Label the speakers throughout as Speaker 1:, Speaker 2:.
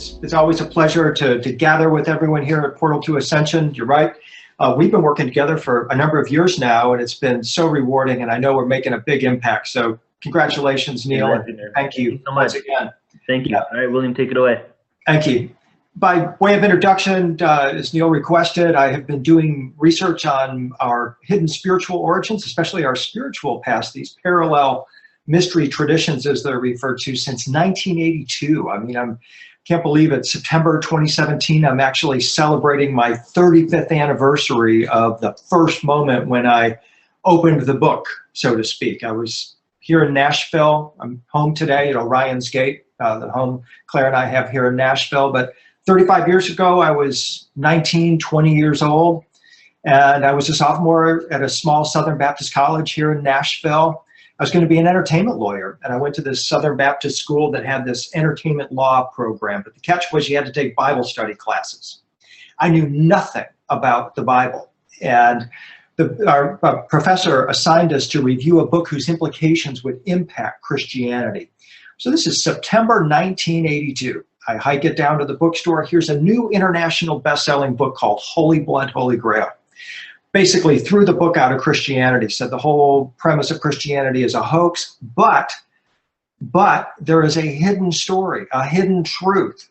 Speaker 1: It's always a pleasure to gather with everyone here at Portal to Ascension. You're right. We've been working together for a number of years now, and it's been so rewarding, and I know we're making a big impact. So congratulations, Neil, and thank you so much again.
Speaker 2: Thank you. All right, William, take it away.
Speaker 1: Thank you. By way of introduction, as Neil requested, I have been doing research on our hidden spiritual origins, especially our spiritual past, these parallel mystery traditions, as they're referred to, since 1982. I mean, I can't believe it's September 2017. I'm actually celebrating my 35th anniversary of the first moment when I opened the book, so to speak. I was here in Nashville. I'm home today at Orion's Gate, the home Claire and I have here in Nashville. But 35 years ago, I was 19, 20 years old, and I was a sophomore at a small Southern Baptist college here in Nashville. I was going to be an entertainment lawyer, and I went to this Southern Baptist school that had this entertainment law program, but the catch was you had to take Bible study classes. I knew nothing about the Bible, and our professor assigned us to review a book whose implications would impact Christianity. So this is September 1982. I hike it down to the bookstore. Here's a new international best-selling book called Holy Blood, Holy Grail. Basically threw the book out of Christianity, said the whole premise of Christianity is a hoax, but there is a hidden story, a hidden truth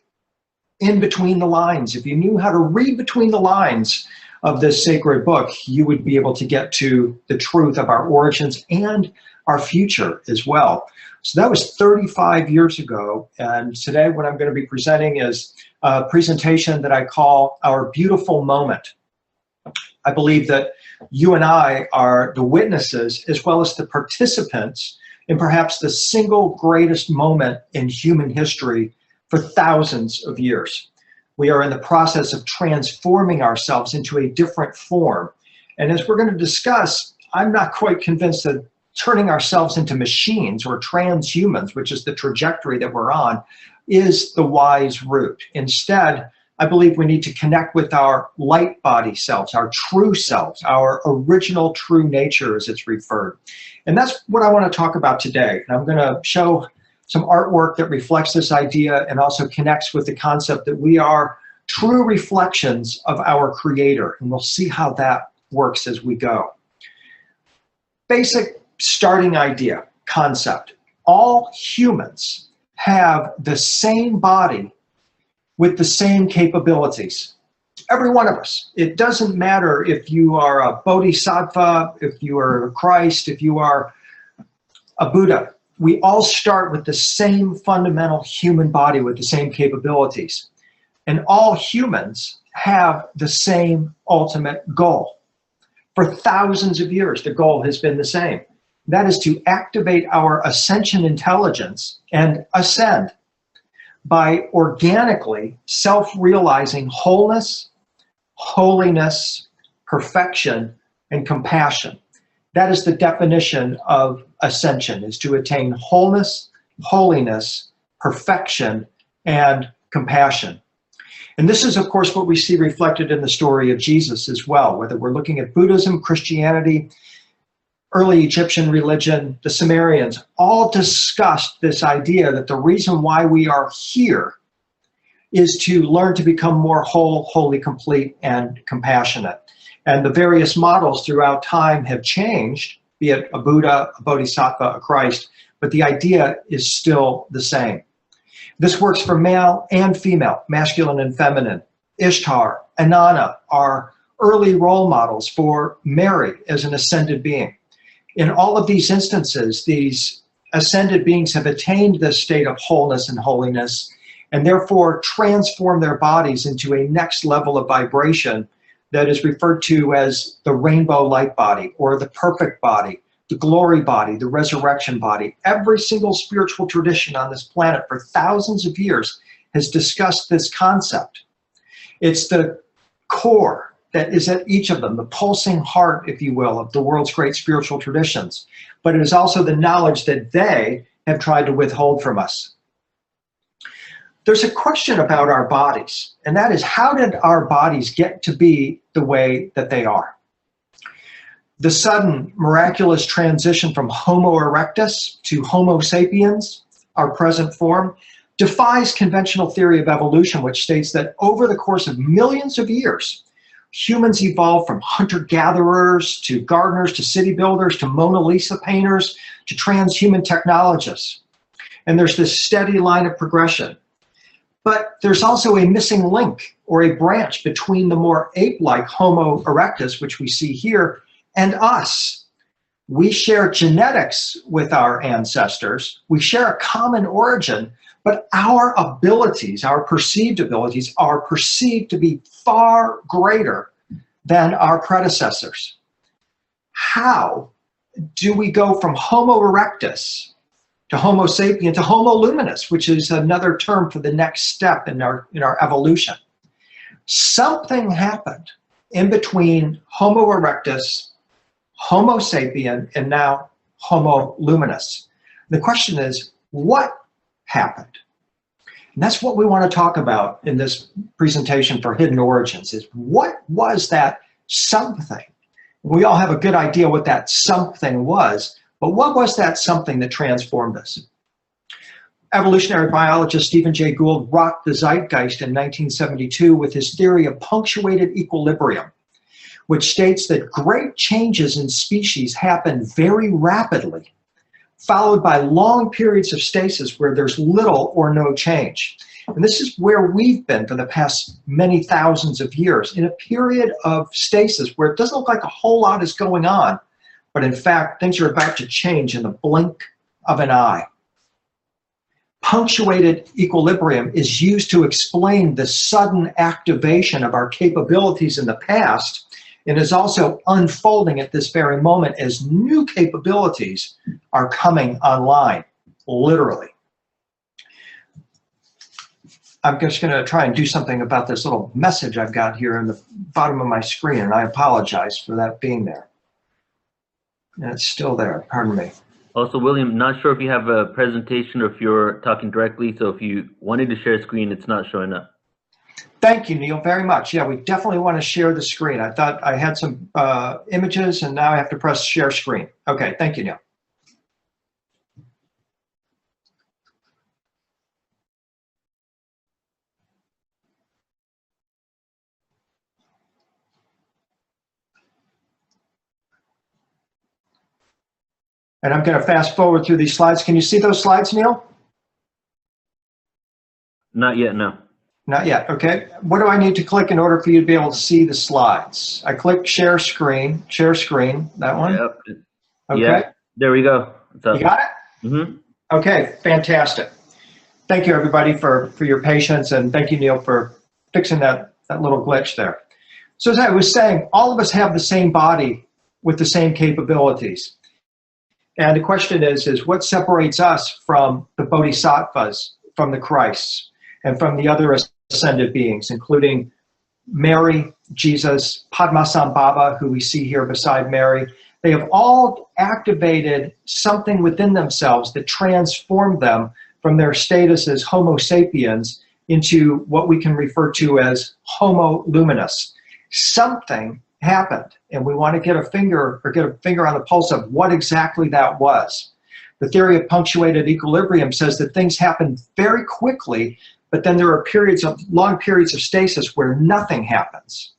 Speaker 1: in between the lines. If you knew how to read between the lines of this sacred book, you would be able to get to the truth of our origins and our future as well. So that was 35 years ago, and today what I'm going to be presenting is a presentation that I call Our Beautiful Moment. I believe that you and I are the witnesses as well as the participants in perhaps the single greatest moment in human history for thousands of years. We are in the process of transforming ourselves into a different form. And as we're going to discuss, I'm not quite convinced that turning ourselves into machines or transhumans, which is the trajectory that we're on, is the wise route. Instead, I believe we need to connect with our light body selves, our true selves, our original true nature as it's referred. And that's what I want to talk about today. And I'm going to show some artwork that reflects this idea and also connects with the concept that we are true reflections of our Creator. And we'll see how that works as we go. Basic starting idea, concept. All humans have the same body with the same capabilities. Every one of us. It doesn't matter if you are a bodhisattva, if you are Christ, if you are a Buddha. We all start with the same fundamental human body with the same capabilities. And all humans have the same ultimate goal. For thousands of years, the goal has been the same. That is to activate our ascension intelligence and ascend by organically self-realizing wholeness, holiness, perfection, and compassion. That is the definition of ascension, is to attain wholeness, holiness, perfection, and compassion. And this is, of course, what we see reflected in the story of Jesus as well, whether we're looking at Buddhism, Christianity, early Egyptian religion, the Sumerians, all discussed this idea that the reason why we are here is to learn to become more whole, wholly complete, and compassionate. And the various models throughout time have changed, be it a Buddha, a Bodhisattva, a Christ, but the idea is still the same. This works for male and female, masculine and feminine. Ishtar, Inanna are early role models for Mary as an ascended being. In all of these instances, these ascended beings have attained this state of wholeness and holiness, and therefore transform their bodies into a next level of vibration that is referred to as the rainbow light body, or the perfect body, the glory body, the resurrection body. Every single spiritual tradition on this planet for thousands of years has discussed this concept. It's the core that is at each of them, the pulsing heart, if you will, of the world's great spiritual traditions. But it is also the knowledge that they have tried to withhold from us. There's a question about our bodies, and that is, how did our bodies get to be the way that they are? The sudden, miraculous transition from Homo erectus to Homo sapiens, our present form, defies conventional theory of evolution, which states that over the course of millions of years, humans evolved from hunter-gatherers to gardeners to city builders to Mona Lisa painters to transhuman technologists. And there's this steady line of progression. But there's also a missing link or a branch between the more ape-like Homo erectus, which we see here, and us. We share genetics with our ancestors. We share a common origin, but our abilities, our perceived abilities, are perceived to be far greater than our predecessors. How do we go from Homo erectus to Homo sapien to Homo luminous, which is another term for the next step in our evolution? Something happened in between Homo erectus, Homo sapien, and now Homo luminous. The question is, what happened? And that's what we want to talk about in this presentation for Hidden Origins, is what was that something? We all have a good idea what that something was, but what was that something that transformed us? Evolutionary biologist Stephen Jay Gould rocked the zeitgeist in 1972 with his theory of punctuated equilibrium, which states that great changes in species happen very rapidly, followed by long periods of stasis where there's little or no change. And this is where we've been for the past many thousands of years, in a period of stasis where it doesn't look like a whole lot is going on, but in fact, things are about to change in the blink of an eye. Punctuated equilibrium is used to explain the sudden activation of our capabilities in the past, and is also unfolding at this very moment as new capabilities are coming online, literally. I'm just going to try and do something about this little message I've got here in the bottom of my screen, and I apologize for that being there. And it's still there, pardon me.
Speaker 2: Also, William, not sure if you have a presentation or if you're talking directly, so if you wanted to share a screen, it's not showing up.
Speaker 1: Thank you, Neil, very much. Yeah, we definitely want to share the screen. I thought I had some images, and now I have to press share screen. Okay, thank you, Neil. And I'm going to fast forward through these slides. Can you see those slides, Neil?
Speaker 2: Not yet, no.
Speaker 1: Not yet, okay. What do I need to click in order for you to be able to see the slides? I click share screen, that one?
Speaker 2: Yep.
Speaker 1: Okay.
Speaker 2: Yeah, there we go.
Speaker 1: You got it?
Speaker 2: Mm-hmm.
Speaker 1: Okay, fantastic. Thank you, everybody, for your patience, and thank you, Neil, for fixing that little glitch there. So as I was saying, all of us have the same body with the same capabilities. And the question is what separates us from the bodhisattvas, from the Christs, and from the other ascended beings, including Mary, Jesus, Padmasambhava, who we see here beside Mary. They have all activated something within themselves that transformed them from their status as Homo sapiens into what we can refer to as Homo luminous. Something happened, and we want to get a finger on the pulse of what exactly that was. The theory of punctuated equilibrium says that things happen very quickly, but then there are long periods of stasis where nothing happens.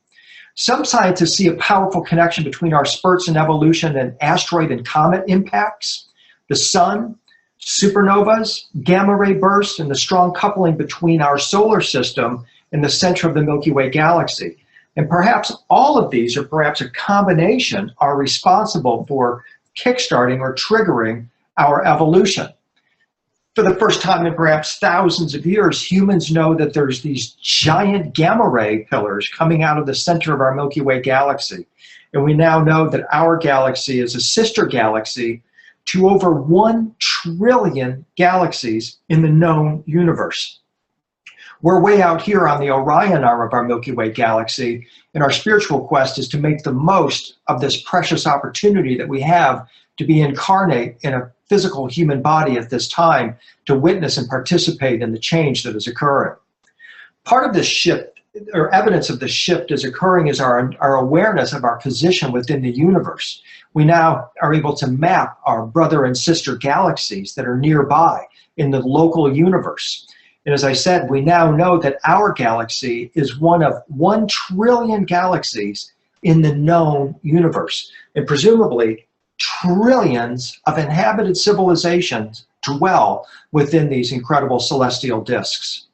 Speaker 1: Some scientists see a powerful connection between our spurts in evolution and asteroid and comet impacts, the sun, supernovas, gamma ray bursts, and the strong coupling between our solar system and the center of the Milky Way galaxy. And perhaps all of these, or perhaps a combination, are responsible for kickstarting or triggering our evolution. For the first time in perhaps thousands of years, humans know that there's these giant gamma ray pillars coming out of the center of our Milky Way galaxy. And we now know that our galaxy is a sister galaxy to over 1 trillion galaxies in the known universe. We're way out here on the Orion arm of our Milky Way galaxy, and our spiritual quest is to make the most of this precious opportunity that we have to be incarnate in a physical human body at this time, to witness and participate in the change that is occurring. Part of this shift, or evidence of this shift is occurring, is our awareness of our position within the universe. We now are able to map our brother and sister galaxies that are nearby in the local universe. And as I said, we now know that our galaxy is one of 1 trillion galaxies in the known universe. And presumably, trillions of inhabited civilizations dwell within these incredible celestial disks.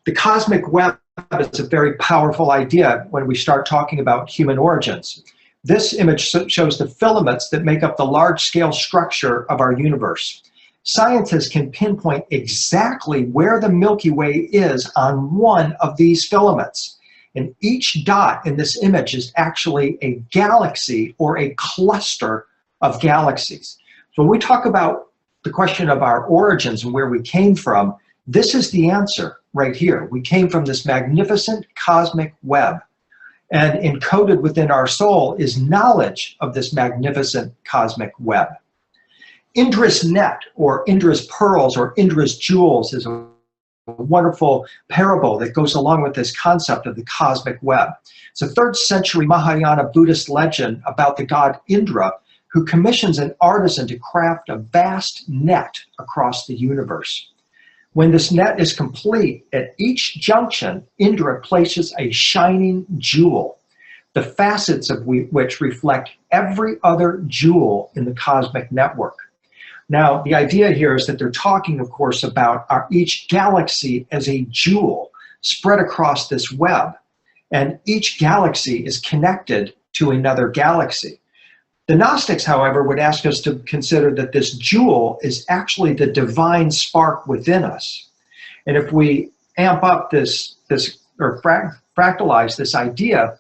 Speaker 1: The cosmic web is a very powerful idea when we start talking about human origins. This image shows the filaments that make up the large-scale structure of our universe. Scientists can pinpoint exactly where the Milky Way is on one of these filaments. And each dot in this image is actually a galaxy or a cluster of galaxies. So when we talk about the question of our origins and where we came from, this is the answer right here. We came from this magnificent cosmic web. And encoded within our soul is knowledge of this magnificent cosmic web. Indra's net, or Indra's pearls, or Indra's jewels is a wonderful parable that goes along with this concept of the cosmic web. It's a 3rd century Mahayana Buddhist legend about the god Indra, who commissions an artisan to craft a vast net across the universe. When this net is complete, at each junction, Indra places a shining jewel, the facets of which reflect every other jewel in the cosmic network. Now, the idea here is that they're talking, of course, about each galaxy as a jewel spread across this web, and each galaxy is connected to another galaxy. The Gnostics, however, would ask us to consider that this jewel is actually the divine spark within us. And if we amp up or fractalize this idea,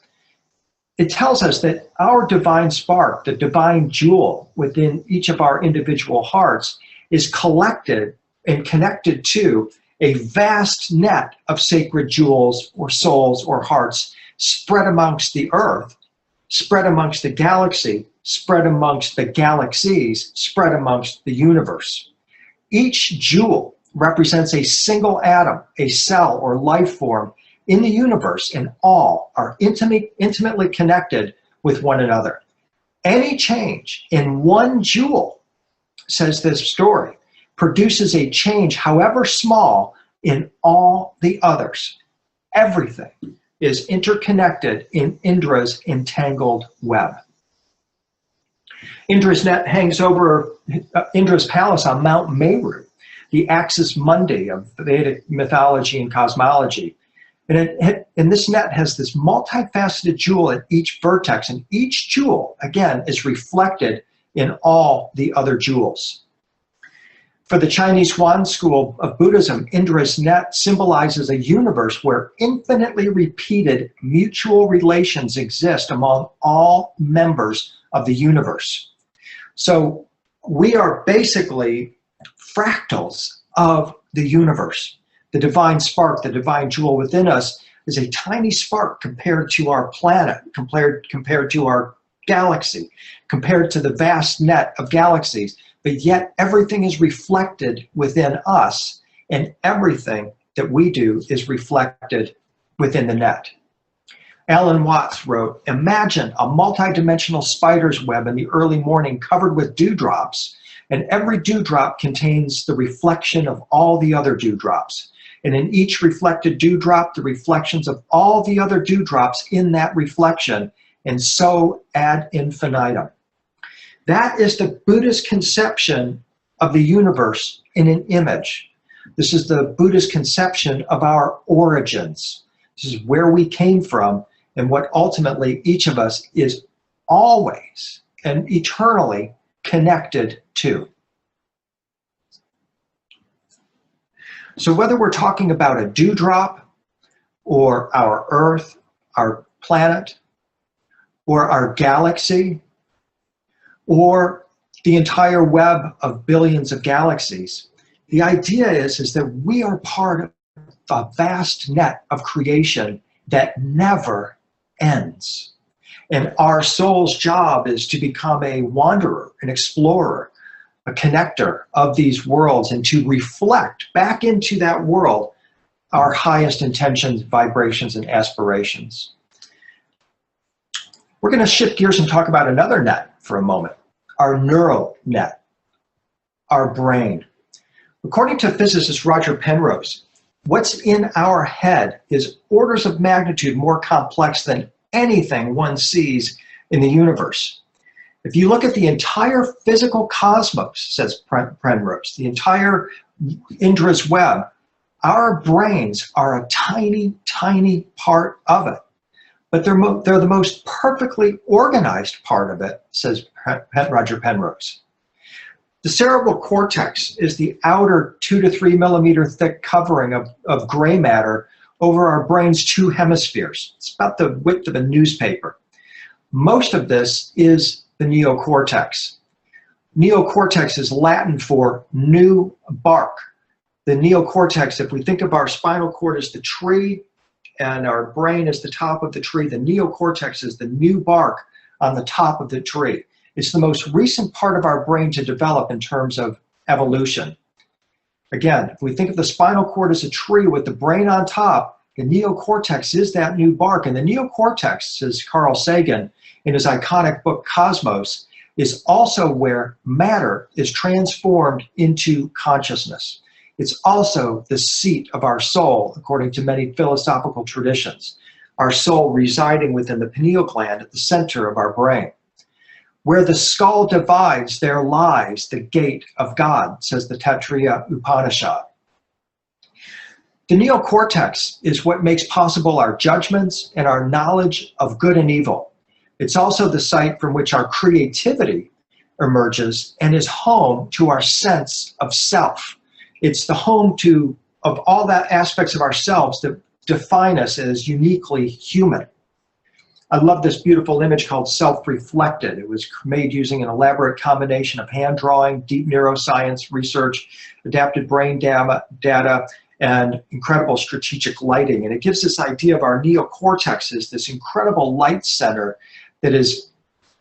Speaker 1: it tells us that our divine spark, the divine jewel within each of our individual hearts, is collected and connected to a vast net of sacred jewels or souls or hearts spread amongst the earth, spread amongst the galaxy, spread amongst the galaxies, spread amongst the universe. Each jewel represents a single atom, a cell, or life form in the universe, and all are intimately connected with one another. Any change in one jewel, says this story, produces a change, however small, in all the others. Everything is interconnected in Indra's entangled web. Indra's net hangs over Indra's palace on Mount Meru, the axis mundi of Vedic mythology and cosmology. And this net has this multifaceted jewel at each vertex, and each jewel, again, is reflected in all the other jewels. For the Chinese Huan school of Buddhism, Indra's net symbolizes a universe where infinitely repeated mutual relations exist among all members of the universe. So we are basically fractals of the universe. The divine spark, the divine jewel within us, is a tiny spark compared to our planet, compared to our galaxy, compared to the vast net of galaxies. But yet everything is reflected within us, and everything that we do is reflected within the net. Alan Watts wrote, "Imagine a multidimensional spider's web in the early morning covered with dewdrops, and every dewdrop contains the reflection of all the other dewdrops. And in each reflected dewdrop, the reflections of all the other dewdrops in that reflection, and so ad infinitum." That is the Buddhist conception of the universe in an image. This is the Buddhist conception of our origins. This is where we came from and what ultimately each of us is always and eternally connected to. So whether we're talking about a dewdrop or our Earth, our planet, or our galaxy, or the entire web of billions of galaxies, the idea is that we are part of a vast net of creation that never ends. And our soul's job is to become a wanderer, an explorer, a connector of these worlds, and to reflect back into that world our highest intentions, vibrations, and aspirations. We're going to shift gears and talk about another net for a moment, our neural net, our brain. According to physicist Roger Penrose, What's in our head is orders of magnitude more complex than anything one sees in the universe. If you look at the entire physical cosmos, says Penrose, the entire Indra's web, our brains are a tiny, tiny part of it. But they're the most perfectly organized part of it, says Roger Penrose. The cerebral cortex is the outer 2 to 3 millimeter thick covering of gray matter over our brain's two hemispheres. It's about the width of a newspaper. Most of this is the neocortex. Neocortex is Latin for new bark. The neocortex, if we think of our spinal cord as the tree and our brain as the top of the tree, the neocortex is the new bark on the top of the tree. It's the most recent part of our brain to develop in terms of evolution. Again, if we think of the spinal cord as a tree with the brain on top, the neocortex is that new bark. And the neocortex, says Carl Sagan in his iconic book Cosmos, is also where matter is transformed into consciousness. It's also the seat of our soul, according to many philosophical traditions. Our soul residing within the pineal gland at the center of our brain. Where the skull divides, there lies the gate of God, says the Taittiriya Upanishad. The neocortex is what makes possible our judgments and our knowledge of good and evil. It's also the site from which our creativity emerges and is home to our sense of self. It's the home of all that aspects of ourselves that define us as uniquely human. I love this beautiful image called Self-Reflected. It was made using an elaborate combination of hand drawing, deep neuroscience research, adapted brain data, and incredible strategic lighting. And it gives this idea of our neocortex as this incredible light center that is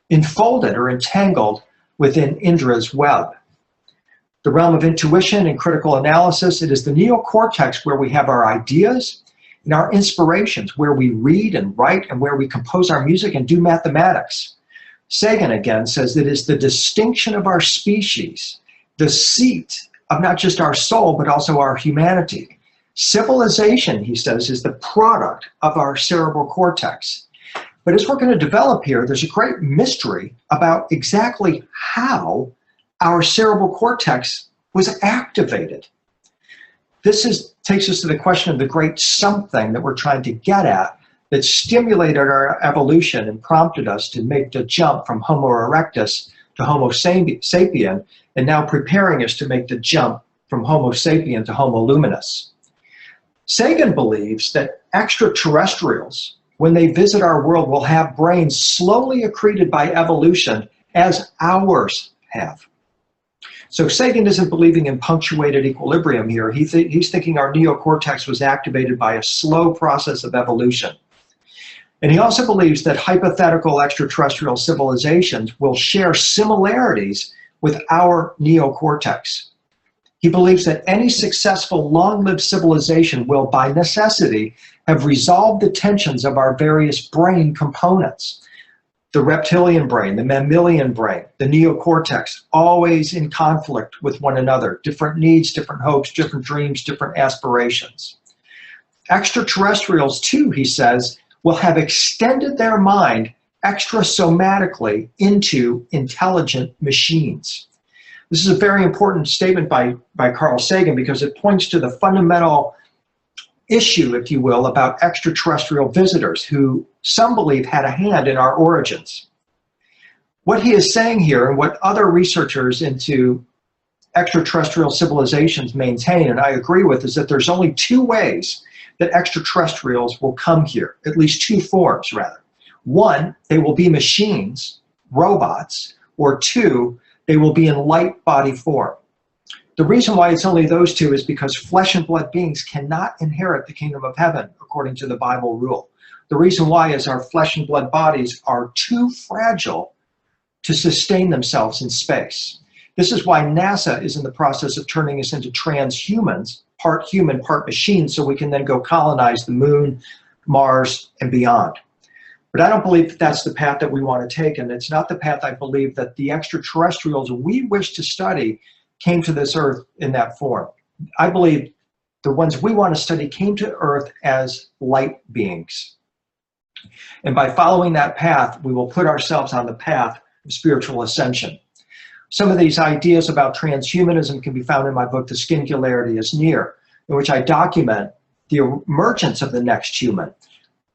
Speaker 1: enfolded or entangled within Indra's web. The realm of intuition and critical analysis, it is the neocortex where we have our ideas and our inspirations, where we read and write and where we compose our music and do mathematics. Sagan again says that it is the distinction of our species, the seat of not just our soul, but also our humanity. Civilization, he says, is the product of our cerebral cortex. But as we're going to develop here, there's a great mystery about exactly how our cerebral cortex was activated. This takes us to the question of the great something that we're trying to get at that stimulated our evolution and prompted us to make the jump from Homo erectus to Homo sapien, and now preparing us to make the jump from Homo sapien to Homo luminous. Sagan believes that extraterrestrials, when they visit our world, will have brains slowly accreted by evolution as ours have. So Sagan isn't believing in punctuated equilibrium here. He's thinking our neocortex was activated by a slow process of evolution. And he also believes that hypothetical extraterrestrial civilizations will share similarities with our neocortex. He believes that any successful long-lived civilization will, by necessity, have resolved the tensions of our various brain components. The reptilian brain, the mammalian brain, the neocortex, always in conflict with one another. Different needs, different hopes, different dreams, different aspirations. Extraterrestrials, too, he says, will have extended their mind extrasomatically into intelligent machines. This is a very important statement by Carl Sagan because it points to the fundamental issue, if you will, about extraterrestrial visitors who some believe had a hand in our origins. What he is saying here, and what other researchers into extraterrestrial civilizations maintain, and I agree with, is that there's only two ways that extraterrestrials will come here, at least two forms, rather. One, they will be machines, robots, or two, they will be in light body form. The reason why it's only those two is because flesh and blood beings cannot inherit the kingdom of heaven, according to the Bible rule. The reason why is our flesh and blood bodies are too fragile to sustain themselves in space. This is why NASA is in the process of turning us into transhumans, part human, part machine, so we can then go colonize the moon, Mars, and beyond. But I don't believe that that's the path that we want to take, and it's not the path I believe that the extraterrestrials we wish to study came to this earth in that form. I believe the ones we want to study, came to Earth as light beings. And by following that path, we will put ourselves on the path of spiritual ascension. Some of these ideas about transhumanism can be found in my book, The Singularity is Near, in which I document the emergence of the next human.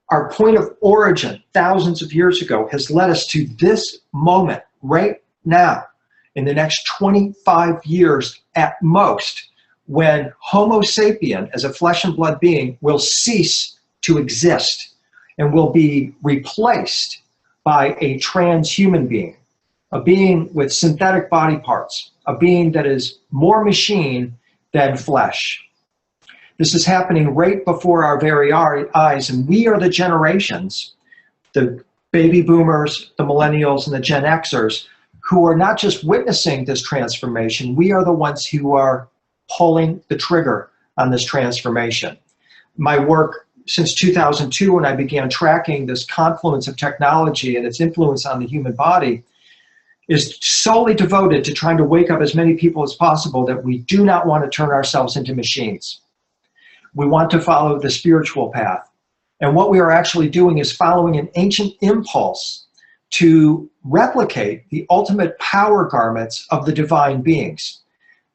Speaker 1: Our point of origin thousands of years ago has led us to this moment right now, in the next 25 years at most, when Homo sapien, as a flesh and blood being, will cease to exist and will be replaced by a transhuman being, a being with synthetic body parts, a being that is more machine than flesh. This is happening right before our very eyes, and we are the generations, the baby boomers, the millennials, and the Gen Xers, who are not just witnessing this transformation, we are the ones who are pulling the trigger on this transformation. My work since 2002, when I began tracking this confluence of technology and its influence on the human body, is solely devoted to trying to wake up as many people as possible that we do not want to turn ourselves into machines. We want to follow the spiritual path. And what we are actually doing is following an ancient impulse to replicate the ultimate power garments of the divine beings.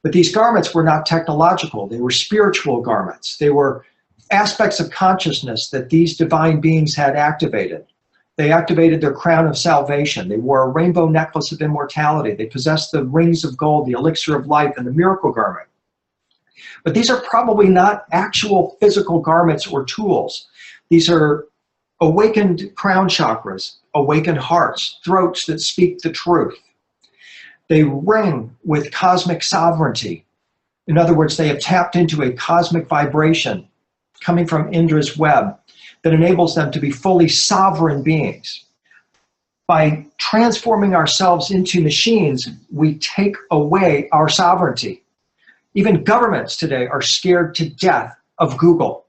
Speaker 1: But these garments were not technological, they were spiritual garments. They were aspects of consciousness that these divine beings had activated. They activated their crown of salvation. They wore a rainbow necklace of immortality. They possessed the rings of gold, the elixir of life, and the miracle garment. But these are probably not actual physical garments or tools. These are awakened crown chakras, awakened hearts, throats that speak the truth. They ring with cosmic sovereignty. In other words, they have tapped into a cosmic vibration coming from Indra's web that enables them to be fully sovereign beings. By transforming ourselves into machines, we take away our sovereignty. Even governments today are scared to death of Google.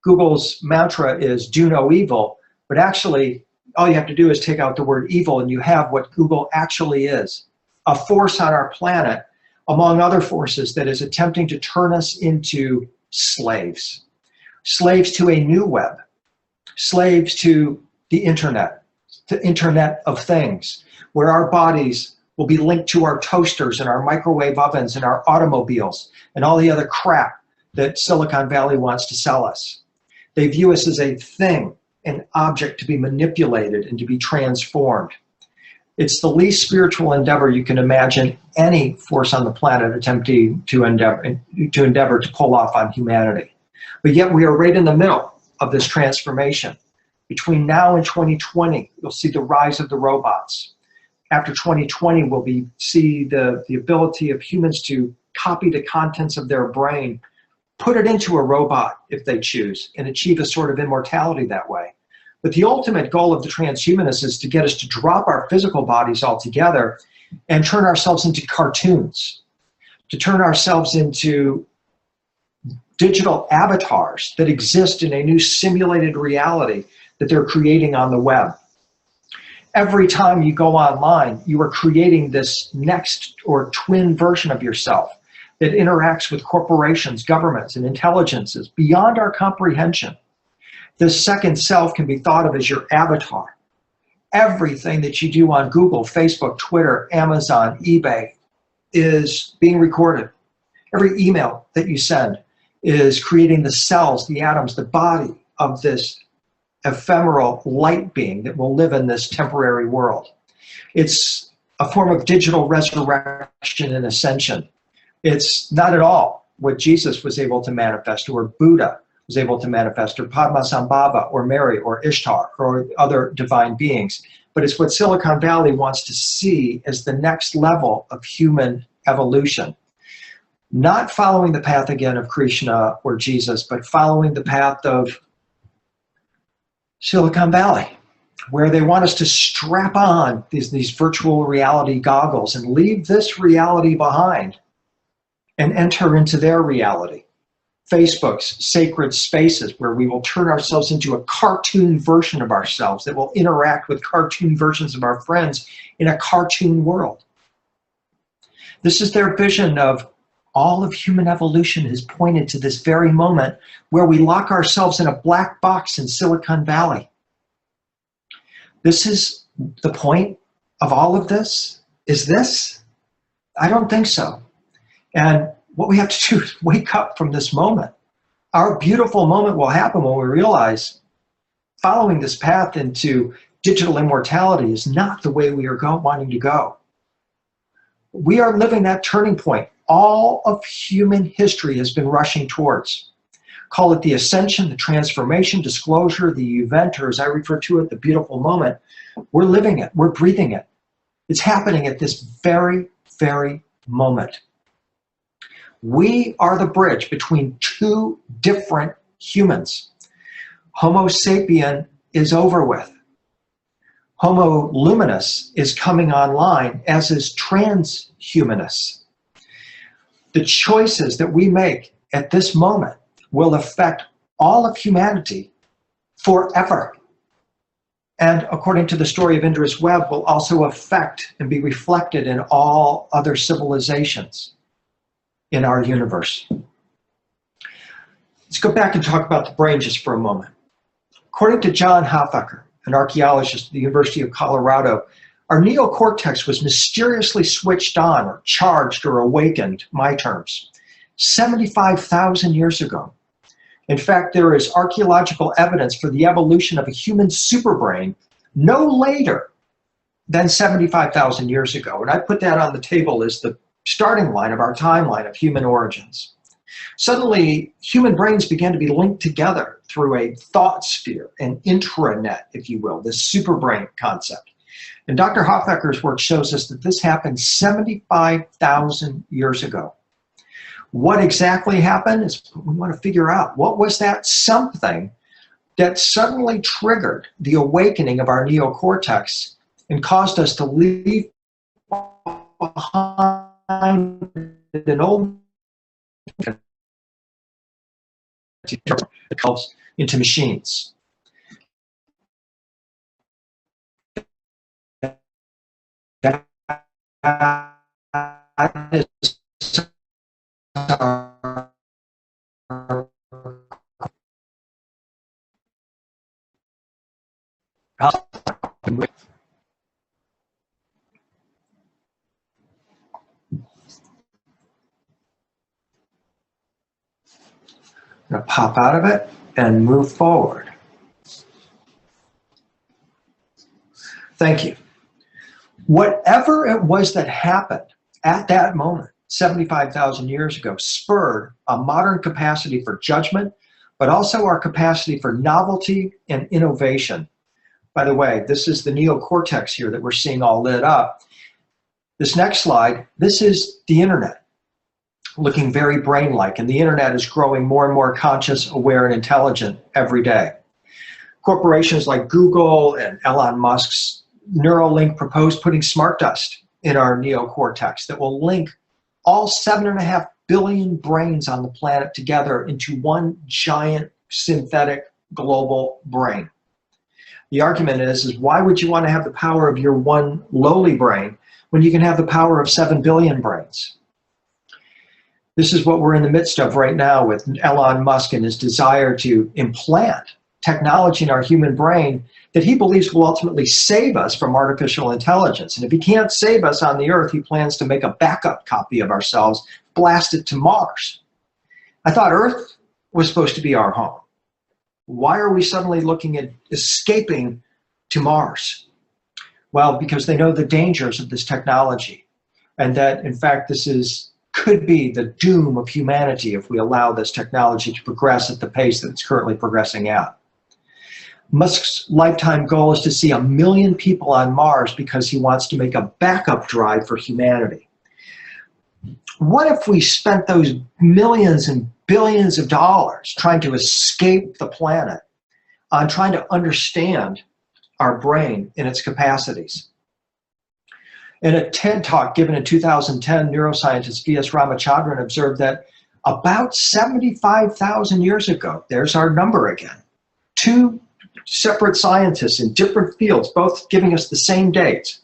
Speaker 1: Google's mantra is do no evil, but actually all you have to do is take out the word evil and you have what Google actually is, a force on our planet, among other forces, that is attempting to turn us into slaves. Slaves to a new web, slaves to the internet of things, where our bodies will be linked to our toasters and our microwave ovens and our automobiles and all the other crap that Silicon Valley wants to sell us. They view us as a thing, an object to be manipulated and to be transformed. It's the least spiritual endeavor you can imagine any force on the planet attempting to endeavor to pull off on humanity. But yet we are right in the middle of this transformation. Between now and 2020, you'll see the rise of the robots. After 2020, we'll see the ability of humans to copy the contents of their brain, put it into a robot if they choose, and achieve a sort of immortality that way. But the ultimate goal of the transhumanists is to get us to drop our physical bodies altogether and turn ourselves into cartoons, to turn ourselves into digital avatars that exist in a new simulated reality that they're creating on the web. Every time you go online, you are creating this next or twin version of yourself that interacts with corporations, governments, and intelligences beyond our comprehension. This second self can be thought of as your avatar. Everything that you do on Google, Facebook, Twitter, Amazon, eBay is being recorded. Every email that you send is creating the cells, the atoms, the body of this ephemeral light being that will live in this temporary world. It's a form of digital resurrection and ascension. It's not at all what Jesus was able to manifest, or Buddha was able to manifest, or Padmasambhava, or Mary, or Ishtar, or other divine beings. But it's what Silicon Valley wants to see as the next level of human evolution. Not following the path again of Krishna or Jesus, but following the path of Silicon Valley, where they want us to strap on these virtual reality goggles and leave this reality behind and enter into their reality. Facebook's sacred spaces, where we will turn ourselves into a cartoon version of ourselves that will interact with cartoon versions of our friends in a cartoon world. This is their vision of All of human evolution has pointed to this very moment where we lock ourselves in a black box in Silicon Valley. This is the point of all of this? Is this? I don't think so. And what we have to do is wake up from this moment. Our beautiful moment will happen when we realize following this path into digital immortality is not the way we are wanting to go. We are living that turning point. All of human history has been rushing towards. Call it the ascension, the transformation, disclosure, the event, or as I refer to it, the beautiful moment. We're living it. We're breathing it. It's happening at this very, very moment. We are the bridge between two different humans. Homo sapien is over with. Homo luminous is coming online, as is transhumanous. The choices that we make at this moment will affect all of humanity forever. And according to the story of Indra's Web, will also affect and be reflected in all other civilizations in our universe. Let's go back and talk about the brain just for a moment. According to John Hoffaker, an archaeologist at the University of Colorado, our neocortex was mysteriously switched on or charged or awakened, my terms, 75,000 years ago. In fact, there is archaeological evidence for the evolution of a human superbrain no later than 75,000 years ago. And I put that on the table as the starting line of our timeline of human origins. Suddenly, human brains began to be linked together through a thought sphere, an intranet, if you will, this superbrain concept. And Dr. Hoffaker's work shows us that this happened 75,000 years ago. What exactly happened is we want to figure out. What was that something that suddenly triggered the awakening of our neocortex and caused us to leave behind an old into machines. That is I'm going to pop out of it and move forward. Thank you. Whatever it was that happened at that moment, 75,000 years ago, spurred a modern capacity for judgment, but also our capacity for novelty and innovation. By the way, this is the neocortex here that we're seeing all lit up. This next slide, this is the internet, looking very brain-like, and the internet is growing more and more conscious, aware, and intelligent every day. Corporations like Google and Elon Musk's Neuralink proposed putting smart dust in our neocortex that will link all 7.5 billion brains on the planet together into one giant synthetic global brain. The argument is why would you want to have the power of your one lowly brain when you can have the power of 7 billion brains? This is what we're in the midst of right now with Elon Musk and his desire to implant technology in our human brain that he believes will ultimately save us from artificial intelligence. And if he can't save us on the Earth, he plans to make a backup copy of ourselves, blast it to Mars. I thought Earth was supposed to be our home. Why are we suddenly looking at escaping to Mars? Well, because they know the dangers of this technology, and that, in fact, this could be the doom of humanity if we allow this technology to progress at the pace that it's currently progressing at. Musk's lifetime goal is to see 1 million people on Mars because he wants to make a backup drive for humanity. What if we spent those millions and billions of dollars trying to escape the planet on trying to understand our brain and its capacities? In a TED Talk given in 2010, neuroscientist V.S. Ramachandran observed that about 75,000 years ago, there's our number again, two separate scientists in different fields, both giving us the same dates,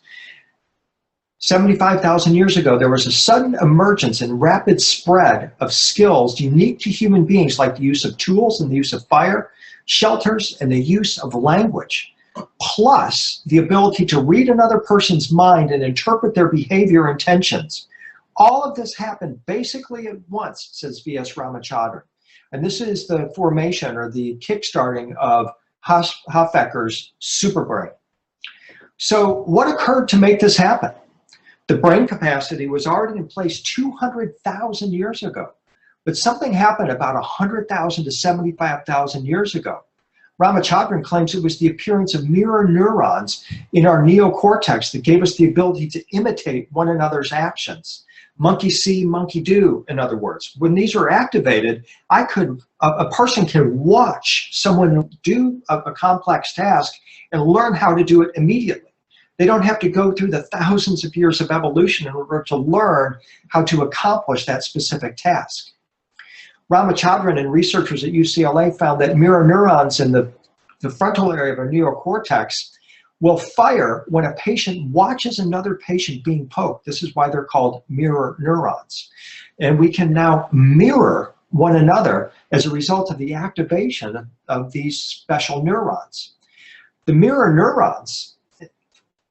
Speaker 1: 75,000 years ago, there was a sudden emergence and rapid spread of skills unique to human beings, like the use of tools and the use of fire, shelters, and the use of language, plus the ability to read another person's mind and interpret their behavior and intentions. All of this happened basically at once, says V.S. Ramachandran. And this is the formation or the kickstarting of Hofecker's superbrain. So what occurred to make this happen? The brain capacity was already in place 200,000 years ago, but something happened about 100,000 to 75,000 years ago. Ramachandran claims it was the appearance of mirror neurons in our neocortex that gave us the ability to imitate one another's actions. Monkey see, monkey do, in other words. When these are activated, a person can watch someone do a complex task and learn how to do it immediately. They don't have to go through the thousands of years of evolution in order to learn how to accomplish that specific task. Ramachandran and researchers at UCLA found that mirror neurons in the frontal area of our neocortex will fire when a patient watches another patient being poked. This is why they're called mirror neurons. And we can now mirror one another as a result of the activation of these special neurons. The mirror neurons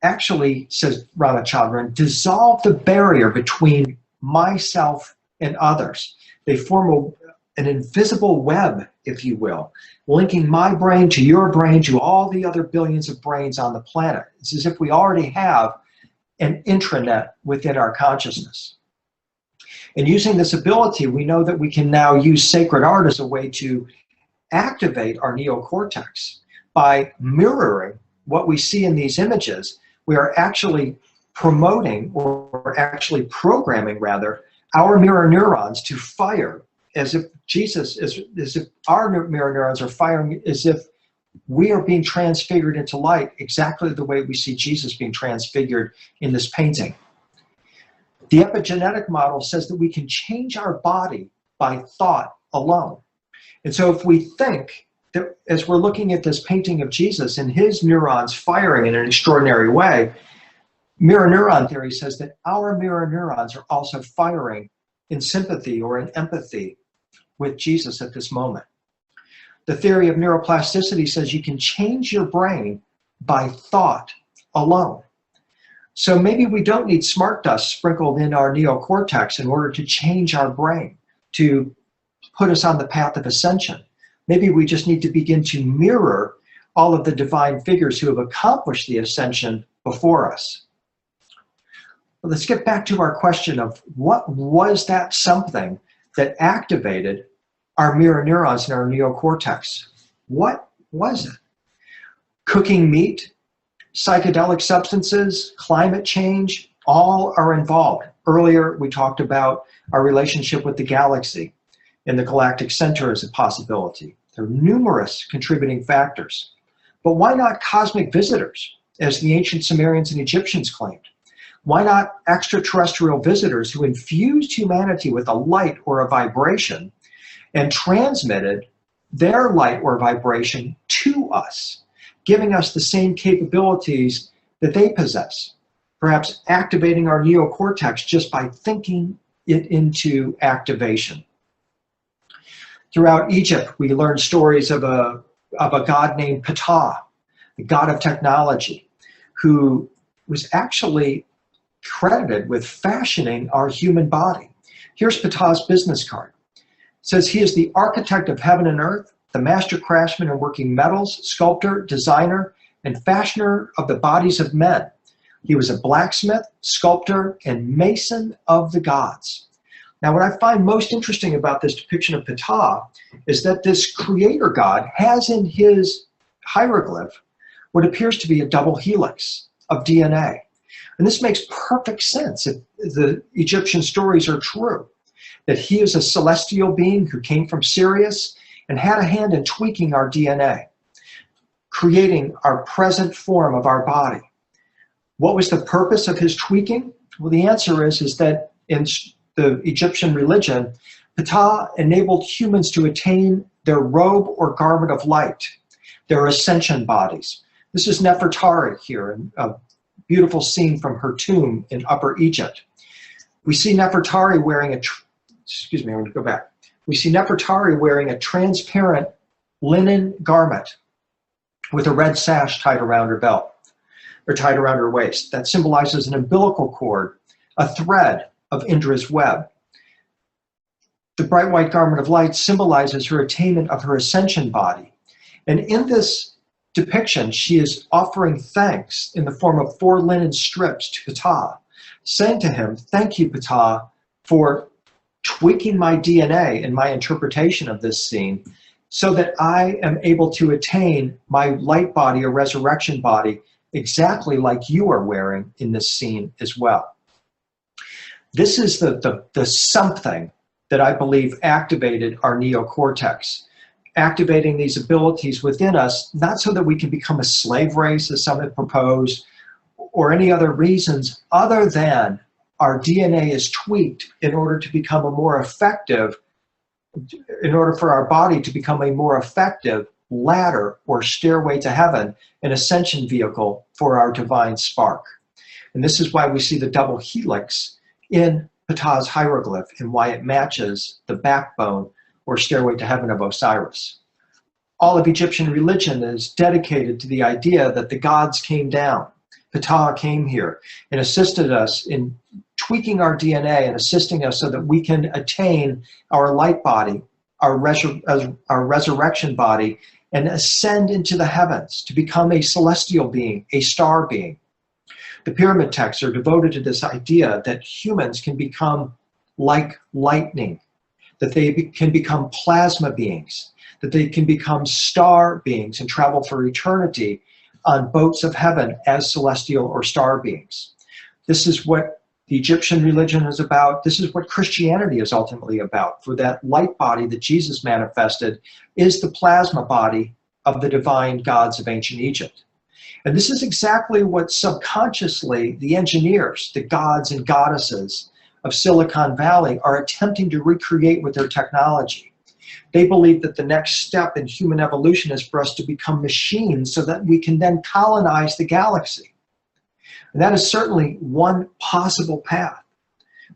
Speaker 1: actually, says Ramachandran, dissolve the barrier between myself and others. They form an invisible web, if you will, linking my brain to your brain to all the other billions of brains on the planet. It's as if we already have an intranet within our consciousness. And using this ability, we know that we can now use sacred art as a way to activate our neocortex. By mirroring what we see in these images, we are actually promoting, or actually programming rather, our mirror neurons to fire as if as if our mirror neurons are firing, as if we are being transfigured into light, exactly the way we see Jesus being transfigured in this painting. The epigenetic model says that we can change our body by thought alone. And so if we think that, as we're looking at this painting of Jesus and his neurons firing in an extraordinary way, mirror neuron theory says that our mirror neurons are also firing in sympathy or in empathy with Jesus at this moment. The theory of neuroplasticity says you can change your brain by thought alone. So maybe we don't need smart dust sprinkled in our neocortex in order to change our brain, to put us on the path of ascension. Maybe we just need to begin to mirror all of the divine figures who have accomplished the ascension before us. Well, let's get back to our question of what was that something that activated our mirror neurons in our neocortex. What was it? Cooking meat, psychedelic substances, climate change, all are involved. Earlier, we talked about our relationship with the galaxy and the galactic center as a possibility. There are numerous contributing factors. But why not cosmic visitors, as the ancient Sumerians and Egyptians claimed? Why not extraterrestrial visitors who infused humanity with a light or a vibration and transmitted their light or vibration to us, giving us the same capabilities that they possess, perhaps activating our neocortex just by thinking it into activation. Throughout Egypt, we learn stories of a god named Ptah, the god of technology, who was actually credited with fashioning our human body. Here's Ptah's business card. It says he is the architect of heaven and earth, the master craftsman in working metals, sculptor, designer, and fashioner of the bodies of men. He was a blacksmith, sculptor, and mason of the gods. Now, what I find most interesting about this depiction of Ptah is that this creator god has in his hieroglyph what appears to be a double helix of DNA. And this makes perfect sense if the Egyptian stories are true, that he is a celestial being who came from Sirius and had a hand in tweaking our DNA, creating our present form of our body. What was the purpose of his tweaking? Well, the answer is that in the Egyptian religion, Ptah enabled humans to attain their robe or garment of light, their ascension bodies. This is Nefertari here, beautiful scene from her tomb in Upper Egypt. We see Nefertari wearing excuse me, I'm going to go back. We see Nefertari wearing a transparent linen garment with a red sash tied around her belt, or tied around her waist. That symbolizes an umbilical cord, a thread of Indra's web. The bright white garment of light symbolizes her attainment of her ascension body. And in this depiction, she is offering thanks in the form of 4 linen strips to Ptah, saying to him, "Thank you, Ptah, for tweaking my DNA in my interpretation of this scene so that I am able to attain my light body or resurrection body exactly like you are wearing in this scene as well." This is the something that I believe activated our neocortex, activating these abilities within us, not so that we can become a slave race, as some have proposed, or any other reasons other than our DNA is tweaked in order to become a more effective, in order for our body to become a more effective ladder or stairway to heaven, an ascension vehicle for our divine spark. And this is why we see the double helix in Ptah's hieroglyph and why it matches the backbone or stairway to heaven of Osiris. All of Egyptian religion is dedicated to the idea that the gods came down. Ptah came here and assisted us in tweaking our DNA and assisting us so that we can attain our light body, our resurrection body, and ascend into the heavens to become a celestial being, a star being. The pyramid texts are devoted to this idea that humans can become like lightning, that they can become plasma beings, that they can become star beings and travel for eternity on boats of heaven as celestial or star beings. This is what the Egyptian religion is about. This is what Christianity is ultimately about. For that light body that Jesus manifested is the plasma body of the divine gods of ancient Egypt. And this is exactly what subconsciously the engineers, the gods and goddesses of Silicon Valley are attempting to recreate with their technology. They believe that the next step in human evolution is for us to become machines so that we can then colonize the galaxy. And that is certainly one possible path.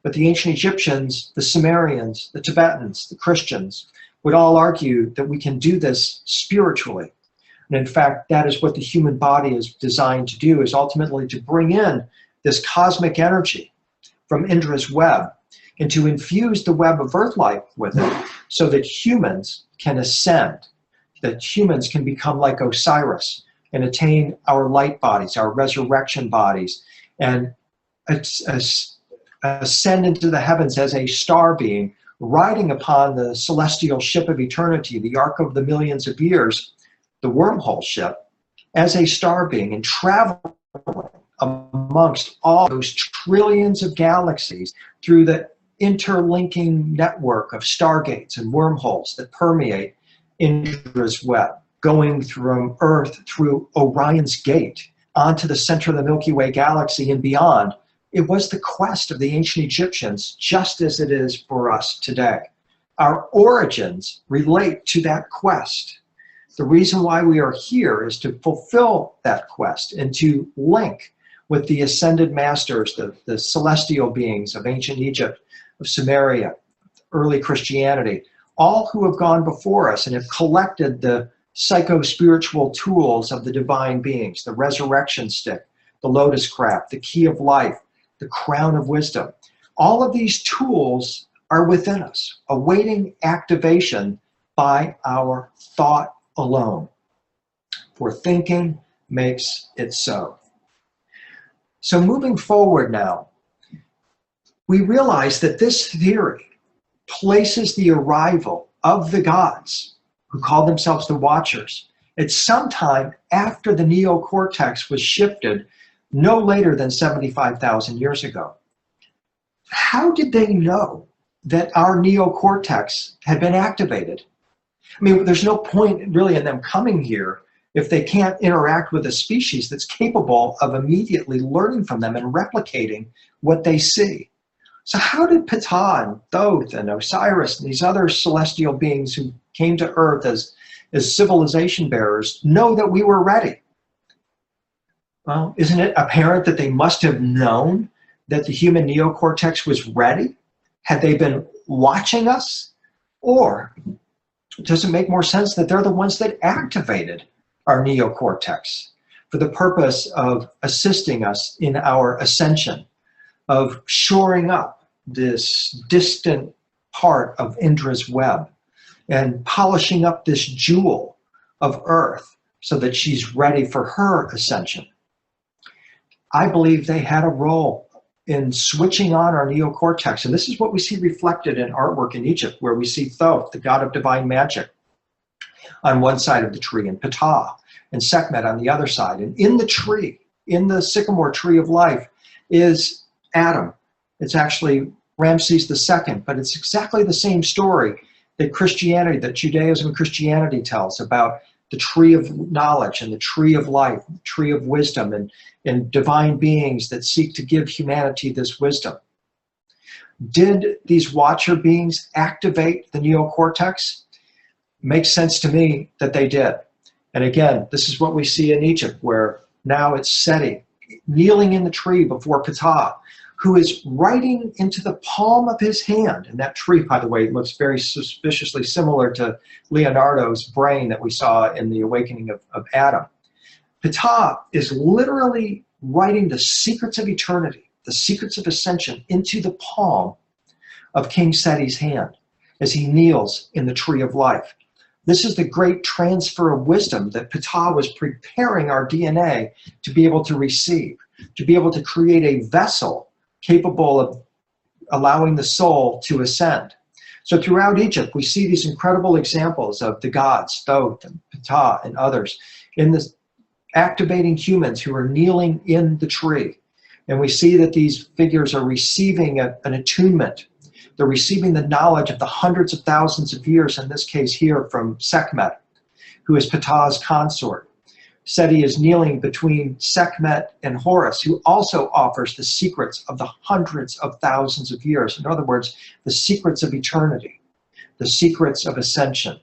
Speaker 1: But the ancient Egyptians, the Sumerians, the Tibetans, the Christians would all argue that we can do this spiritually. And in fact, that is what the human body is designed to do, is ultimately to bring in this cosmic energy from Indra's web and to infuse the web of Earth life with it so that humans can ascend, that humans can become like Osiris and attain our light bodies, our resurrection bodies, and ascend into the heavens as a star being, riding upon the celestial ship of eternity, the arc of the millions of years, the wormhole ship, as a star being and traveling amongst all those trillions of galaxies through the interlinking network of stargates and wormholes that permeate Indra's web, going from Earth through Orion's gate onto the center of the Milky Way galaxy and beyond. It was the quest of the ancient Egyptians, just as it is for us today. Our origins relate to that quest. The reason why we are here is to fulfill that quest and to link with the ascended masters, the celestial beings of ancient Egypt, of Sumeria, early Christianity, all who have gone before us and have collected the psycho-spiritual tools of the divine beings, the resurrection stick, the lotus crab, the key of life, the crown of wisdom. All of these tools are within us, awaiting activation by our thought alone. For thinking makes it so. So moving forward now, we realize that this theory places the arrival of the gods, who call themselves the Watchers, at some time after the neocortex was shifted, no later than 75,000 years ago. How did they know that our neocortex had been activated? I mean, there's no point really in them coming here if they can't interact with a species that's capable of immediately learning from them and replicating what they see. So how did Ptah and Thoth and Osiris and these other celestial beings who came to Earth as civilization bearers know that we were ready? Well, isn't it apparent that they must have known that the human neocortex was ready? Had they been watching us? Or does it make more sense that they're the ones that activated our neocortex for the purpose of assisting us in our ascension, of shoring up this distant part of Indra's web and polishing up this jewel of Earth so that she's ready for her ascension? I believe they had a role in switching on our neocortex. And this is what we see reflected in artwork in Egypt, where we see Thoth, the god of divine magic, on one side of the tree, and Ptah and Sekhmet on the other side. And in the tree, in the sycamore tree of life, is Adam. It's actually Ramses II, but it's exactly the same story that Christianity, that Judaism and Christianity tells about the tree of knowledge and the tree of life, the tree of wisdom, and divine beings that seek to give humanity this wisdom. Did these watcher beings activate the neocortex? Makes sense to me that they did. And again, this is what we see in Egypt, where now it's Seti kneeling in the tree before Ptah, who is writing into the palm of his hand. And that tree, by the way, looks very suspiciously similar to Leonardo's brain that we saw in the awakening of Adam. Ptah is literally writing the secrets of eternity, the secrets of ascension, into the palm of King Seti's hand as he kneels in the tree of life. This is the great transfer of wisdom that Ptah was preparing our DNA to be able to receive, to be able to create a vessel capable of allowing the soul to ascend. So throughout Egypt, we see these incredible examples of the gods, Thoth and Ptah and others, in this activating humans who are kneeling in the tree. And we see that these figures are receiving an attunement. They're receiving the knowledge of the hundreds of thousands of years, in this case here from Sekhmet, who is Ptah's consort. Seti is kneeling between Sekhmet and Horus, who also offers the secrets of the hundreds of thousands of years. In other words, the secrets of eternity, the secrets of ascension.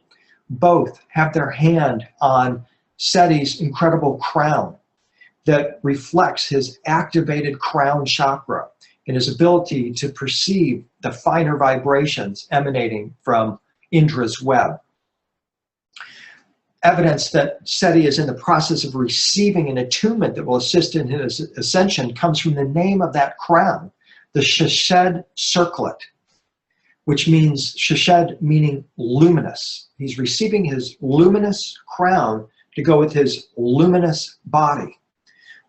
Speaker 1: Both have their hand on Seti's incredible crown that reflects his activated crown chakra and his ability to perceive the finer vibrations emanating from Indra's web. Evidence that Seti is in the process of receiving an attunement that will assist in his ascension comes from the name of that crown, the Sheshed circlet, which means Sheshed meaning luminous. He's receiving his luminous crown to go with his luminous body.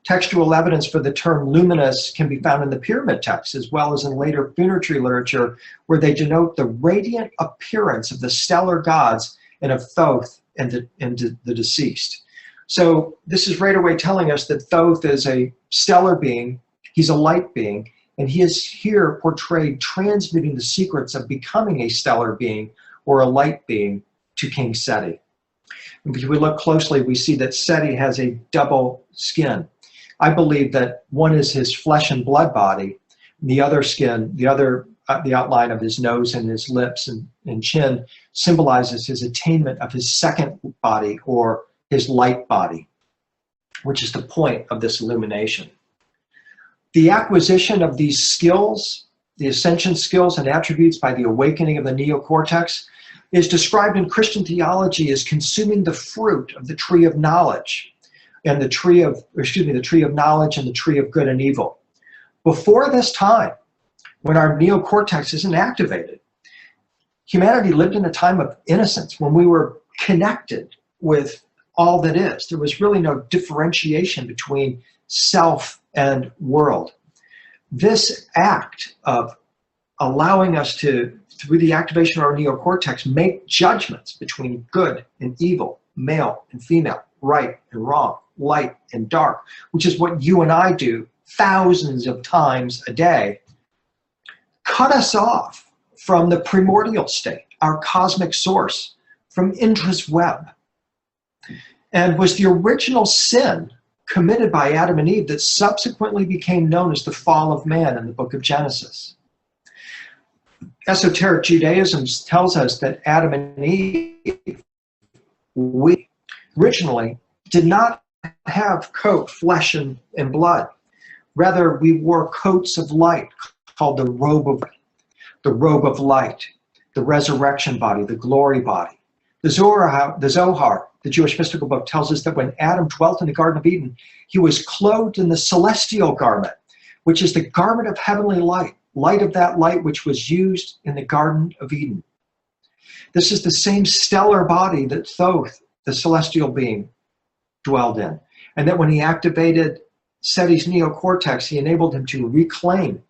Speaker 1: Textual evidence for the term luminous can be found in the pyramid texts, as well as in later funerary literature, where they denote the radiant appearance of the stellar gods and of Thoth and the deceased. So this is right away telling us that Thoth is a stellar being, he's a light being, and he is here portrayed transmitting the secrets of becoming a stellar being or a light being to King Seti. And if we look closely, we see that Seti has a double skin. I believe that one is his flesh and blood body, and the other skin, the outline of his nose and his lips and chin symbolizes his attainment of his second body, or his light body, which is the point of this illumination. The acquisition of these skills, the ascension skills and attributes by the awakening of the neocortex, is described in Christian theology as consuming the fruit of the tree of knowledge, and the tree of knowledge and the tree of good and evil. Before this time, when our neocortex isn't activated, humanity lived in a time of innocence when we were connected with all that is. There was really no differentiation between self and world. This act of allowing us to, through the activation of our neocortex, make judgments between good and evil, male and female, right and wrong, light and dark, which is what you and I do thousands of times a day, cut us off from the primordial state, our cosmic source, from Indra's web, and was the original sin committed by Adam and Eve that subsequently became known as the fall of man in the book of Genesis. Esoteric Judaism tells us that Adam and Eve, we originally did not have coat, flesh, and blood. Rather, we wore coats of light called the robe of light, the resurrection body, the glory body. The Zohar, the Jewish mystical book, tells us that when Adam dwelt in the Garden of Eden, he was clothed in the celestial garment, which is the garment of heavenly light, light of that light which was used in the Garden of Eden. This is the same stellar body that Thoth, the celestial being, dwelled in. And that when he activated Seti's neocortex, he enabled him to reclaim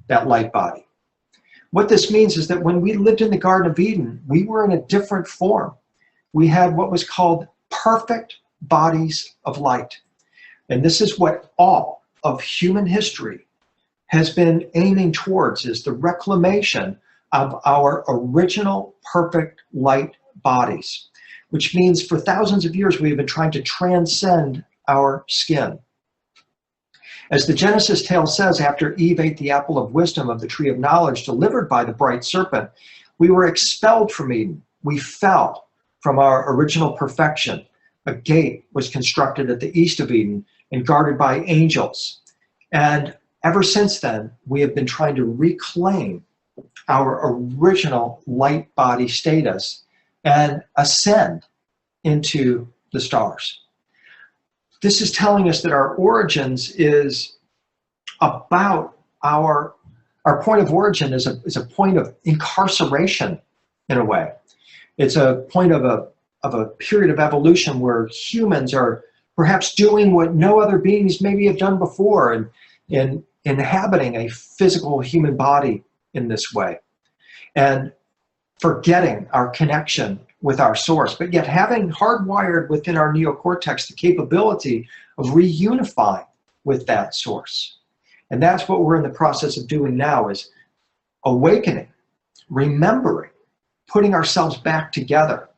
Speaker 1: that light body. What this means is that when we lived in the Garden of Eden, we were in a different form. We had what was called perfect bodies of light. And this is what all of human history has been aiming towards, is the reclamation of our original perfect light bodies, which means for thousands of years we have been trying to transcend our skin. As the Genesis tale says, after Eve ate the apple of wisdom of the tree of knowledge delivered by the bright serpent, we were expelled from Eden. We fell from our original perfection. A gate was constructed at the east of Eden and guarded by angels. And ever since then, we have been trying to reclaim our original light body status and ascend into the stars. This is telling us that our origins is about our point of origin is a point of incarceration in a way. It's a point of a period of evolution where humans are perhaps doing what no other beings maybe have done before, and in inhabiting a physical human body in this way, and forgetting our connection with our source, but yet having hardwired within our neocortex the capability of reunifying with that source. And that's what we're in the process of doing now, is awakening, remembering, putting ourselves back together,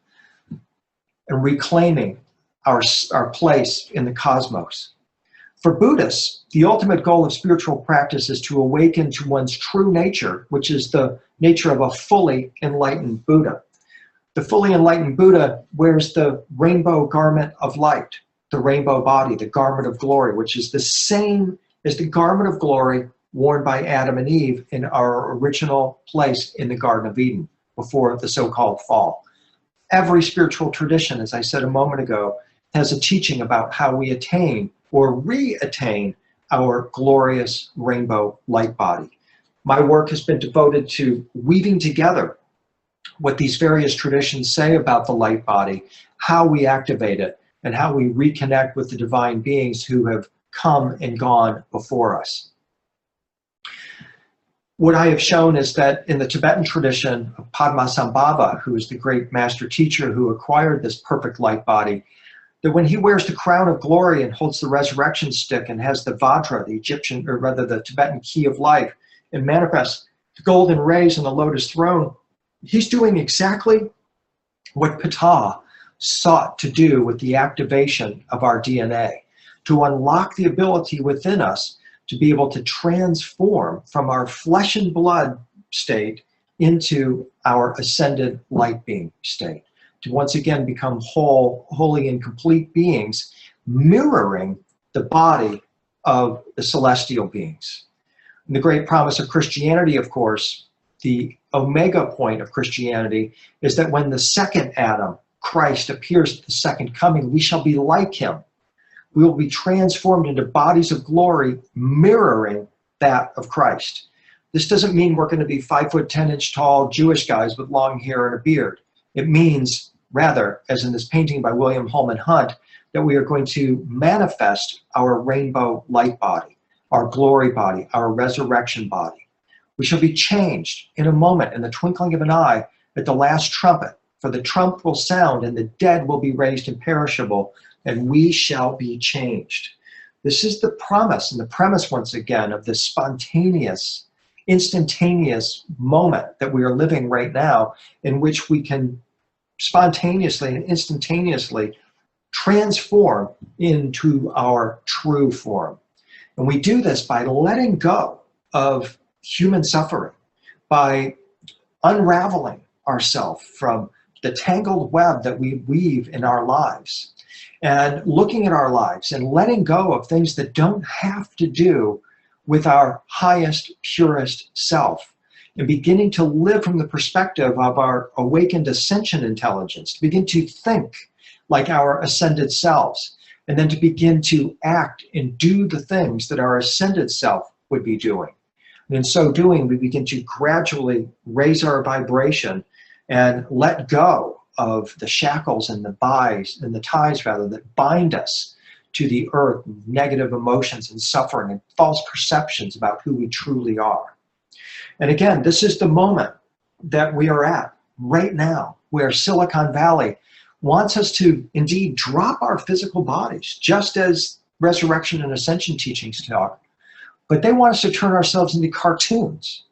Speaker 1: and reclaiming our place in the cosmos. For Buddhists, the ultimate goal of spiritual practice is to awaken to one's true nature, which is the nature of a fully enlightened Buddha. The fully enlightened Buddha wears the rainbow garment of light, the rainbow body, the garment of glory, which is the same as the garment of glory worn by Adam and Eve in our original place in the Garden of Eden before the so-called fall. Every spiritual tradition, as I said a moment ago, has a teaching about how we attain or re-attain our glorious rainbow light body. My work has been devoted to weaving together what these various traditions say about the light body, how we activate it, and how we reconnect with the divine beings who have come and gone before us. What I have shown is that in the Tibetan tradition of Padmasambhava, who is the great master teacher who acquired this perfect light body, that when he wears the crown of glory and holds the resurrection stick and has the Vajra, the Egyptian, or rather the Tibetan key of life, and manifests the golden rays on the lotus throne, he's doing exactly what Ptah sought to do with the activation of our DNA, to unlock the ability within us to be able to transform from our flesh and blood state into our ascended light being state, to once again become whole, holy, and complete beings, mirroring the body of the celestial beings. And the great promise of Christianity, of course, the omega point of Christianity, is that when the second Adam, Christ, appears at the second coming, we shall be like him. We will be transformed into bodies of glory mirroring that of Christ. This doesn't mean we're going to be 5 foot 10 inch tall Jewish guys with long hair and a beard. It means, rather, as in this painting by William Holman Hunt, that we are going to manifest our rainbow light body, our glory body, our resurrection body. We shall be changed in a moment, in the twinkling of an eye, at the last trumpet. For the trump will sound, and the dead will be raised imperishable, and we shall be changed. This is the promise and the premise, once again, of this spontaneous, instantaneous moment that we are living right now, in which we can spontaneously and instantaneously transform into our true form. And we do this by letting go of human suffering, by unraveling ourselves from the tangled web that we weave in our lives, and looking at our lives and letting go of things that don't have to do with our highest, purest self, and beginning to live from the perspective of our awakened ascension intelligence, to begin to think like our ascended selves, and then to begin to act and do the things that our ascended self would be doing. And in so doing, we begin to gradually raise our vibration and let go of the shackles and the ties that bind us to the earth, negative emotions and suffering and false perceptions about who we truly are. And again, this is the moment that we are at right now, where Silicon Valley wants us to indeed drop our physical bodies, just as resurrection and ascension teachings talk, but they want us to turn ourselves into cartoons,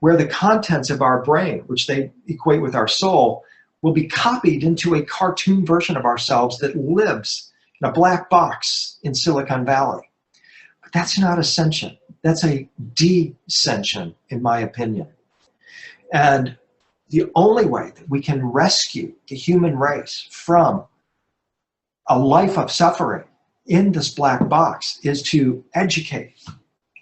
Speaker 1: where the contents of our brain, which they equate with our soul, will be copied into a cartoon version of ourselves that lives in a black box in Silicon Valley. But that's not ascension. That's a descension, in my opinion. And the only way that we can rescue the human race from a life of suffering in this black box is to educate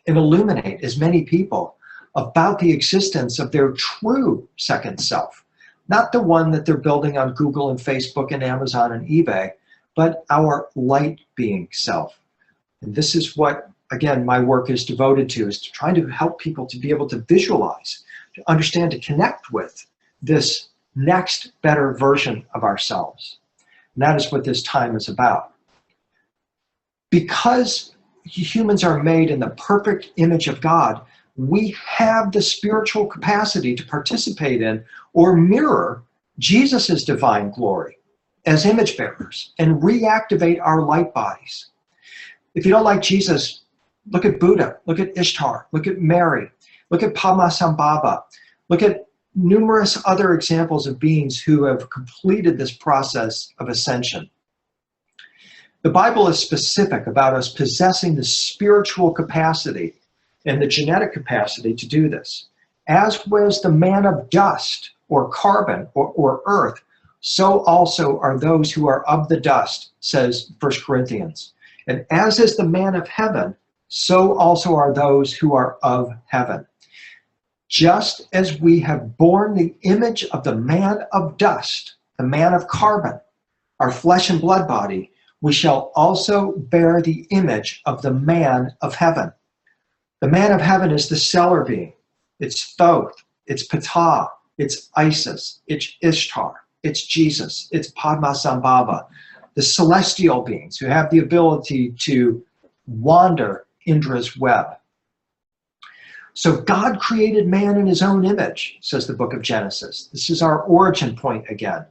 Speaker 1: and illuminate as many people about the existence of their true second self. Not the one that they're building on Google and Facebook and Amazon and eBay, but our light being self. And this is what, again, my work is devoted to, is to trying to help people to be able to visualize, to understand, to connect with this next better version of ourselves. And that is what this time is about. Because humans are made in the perfect image of God, we have the spiritual capacity to participate in or mirror Jesus's divine glory as image bearers and reactivate our light bodies. If you don't like Jesus, look at Buddha, look at Ishtar, look at Mary, look at Padmasambhava, look at numerous other examples of beings who have completed this process of ascension. The Bible is specific about us possessing the spiritual capacity and the genetic capacity to do this. As was the man of dust or carbon or earth, so also are those who are of the dust, says 1 Corinthians. And as is the man of heaven, so also are those who are of heaven. Just as we have borne the image of the man of dust, the man of carbon, our flesh and blood body, we shall also bear the image of the man of heaven. The man of heaven is the stellar being. It's Thoth, it's Ptah, it's Isis, it's Ishtar, it's Jesus, it's Padmasambhava, the celestial beings who have the ability to wander Indra's web. So God created man in his own image, says the book of Genesis. This is our origin point again.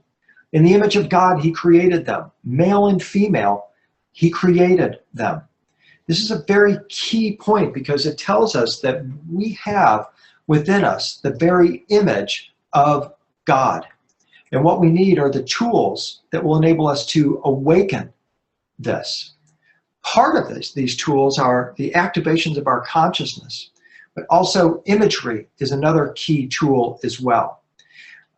Speaker 1: In the image of God, he created them. Male and female, he created them. This is a very key point because it tells us that we have within us the very image of God. And what we need are the tools that will enable us to awaken this. Part of these tools are the activations of our consciousness, but also imagery is another key tool as well.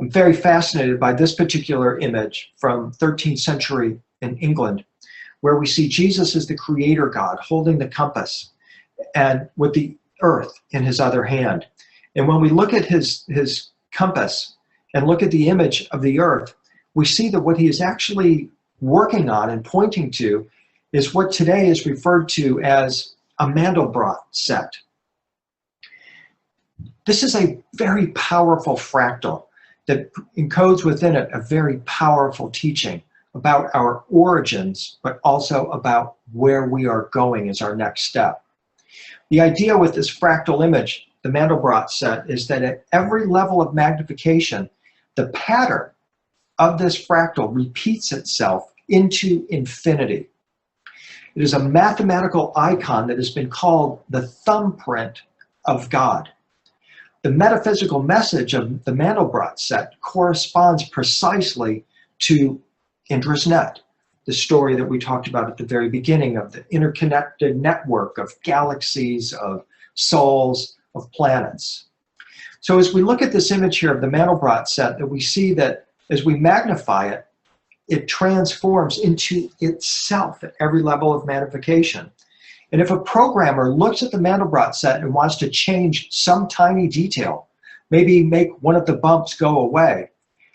Speaker 1: I'm very fascinated by this particular image from 13th century in England, where we see Jesus as the creator God holding the compass and with the earth in his other hand. And when we look at his compass and look at the image of the earth, we see that what he is actually working on and pointing to is what today is referred to as a Mandelbrot set. This is a very powerful fractal that encodes within it a very powerful teaching about our origins, but also about where we are going as our next step. The idea with this fractal image, the Mandelbrot set, is that at every level of magnification, the pattern of this fractal repeats itself into infinity. It is a mathematical icon that has been called the thumbprint of God. The metaphysical message of the Mandelbrot set corresponds precisely to Indra's net, the story that we talked about at the very beginning of the interconnected network of galaxies, of souls, of planets. So as we look at this image here of the Mandelbrot set, that we see that as we magnify it, it transforms into itself at every level of magnification. And if a programmer looks at the Mandelbrot set and wants to change some tiny detail, maybe make one of the bumps go away,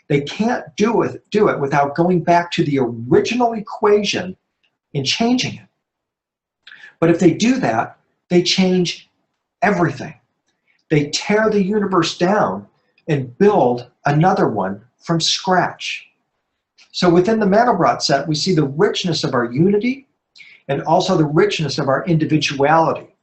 Speaker 1: they can't do it without going back to the original equation and changing it. But if they do that, they change everything. They tear the universe down and build another one from scratch. So within the Mandelbrot set, we see the richness of our unity and also the richness of our individuality.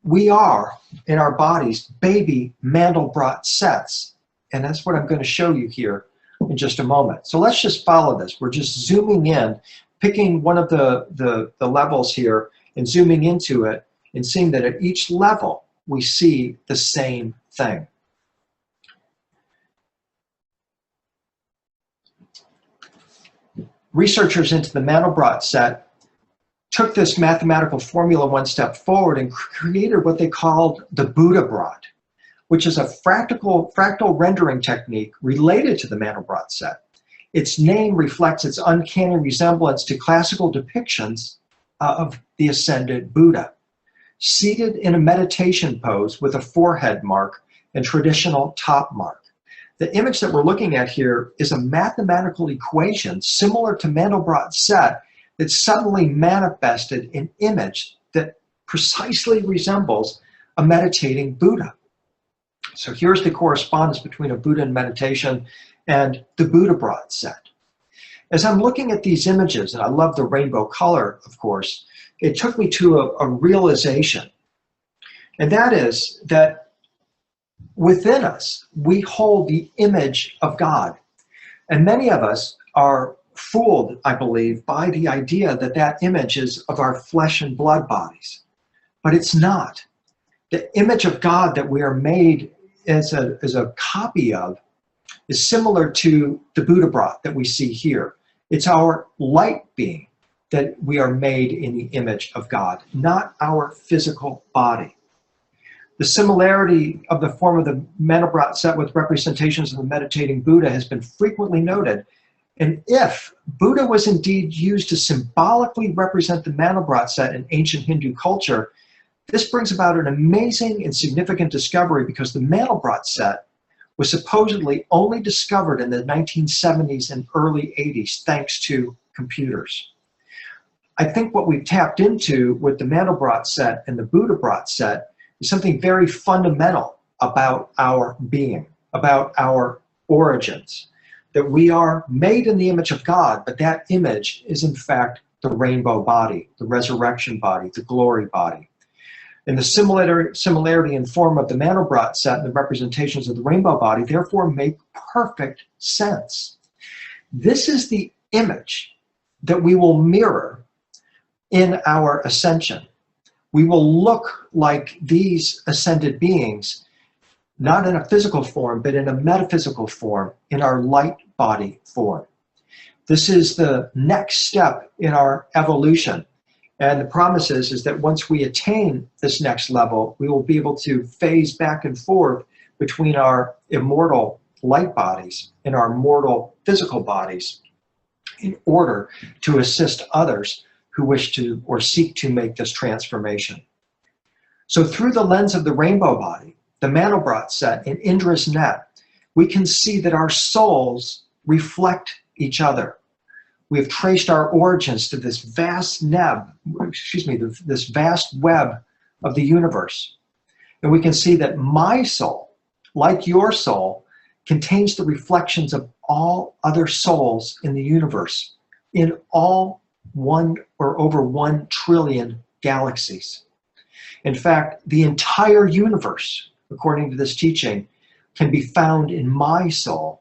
Speaker 1: We are, in our bodies, baby Mandelbrot sets. And that's what I'm going to show you here in just a moment. So let's just follow this. We're just zooming in, picking one of the levels here and zooming into it and seeing that at each level we see the same thing. Researchers into the Mandelbrot set took this mathematical formula one step forward and created what they called the Buddha-brot, which is a fractal rendering technique related to the Mandelbrot set. Its name reflects its uncanny resemblance to classical depictions of the ascended Buddha, seated in a meditation pose with a forehead mark and traditional top mark. The image that we're looking at here is a mathematical equation similar to Mandelbrot set that suddenly manifested an image that precisely resembles a meditating Buddha. So here's the correspondence between a Buddha in meditation and the Buddha-brot set. As I'm looking at these images, and I love the rainbow color, of course, it took me to a realization. And that is that within us, we hold the image of God. And many of us are fooled, I believe, by the idea that that image is of our flesh and blood bodies. But it's not. The image of God that we are made as a copy of is similar to the Buddha-brot that we see here. It's our light being that we are made in the image of God, not our physical body. The similarity of the form of the Mandelbrot set with representations of the meditating Buddha has been frequently noted. And if Buddha was indeed used to symbolically represent the Mandelbrot set in ancient Hindu culture, this brings about an amazing and significant discovery because the Mandelbrot set was supposedly only discovered in the 1970s and early 80s thanks to computers. I think what we've tapped into with the Mandelbrot set and the Buddha-brot set is something very fundamental about our being, about our origins, that we are made in the image of God, but that image is in fact the rainbow body, the resurrection body, the glory body. And the similarity in form of the Mandelbrot set and the representations of the rainbow body therefore make perfect sense. This is the image that we will mirror in our ascension. We will look like these ascended beings, not in a physical form, but in a metaphysical form, in our light body form. This is the next step in our evolution. And the promise is that once we attain this next level, we will be able to phase back and forth between our immortal light bodies and our mortal physical bodies in order to assist others who wish to or seek to make this transformation. So through the lens of the rainbow body, the Mandelbrot set, and Indra's net, we can see that our souls reflect each other. We have traced our origins to this vast this vast web of the universe. And we can see that my soul, like your soul, contains the reflections of all other souls in the universe, in all one or over 1 trillion galaxies. In fact, the entire universe, according to this teaching, can be found in my soul,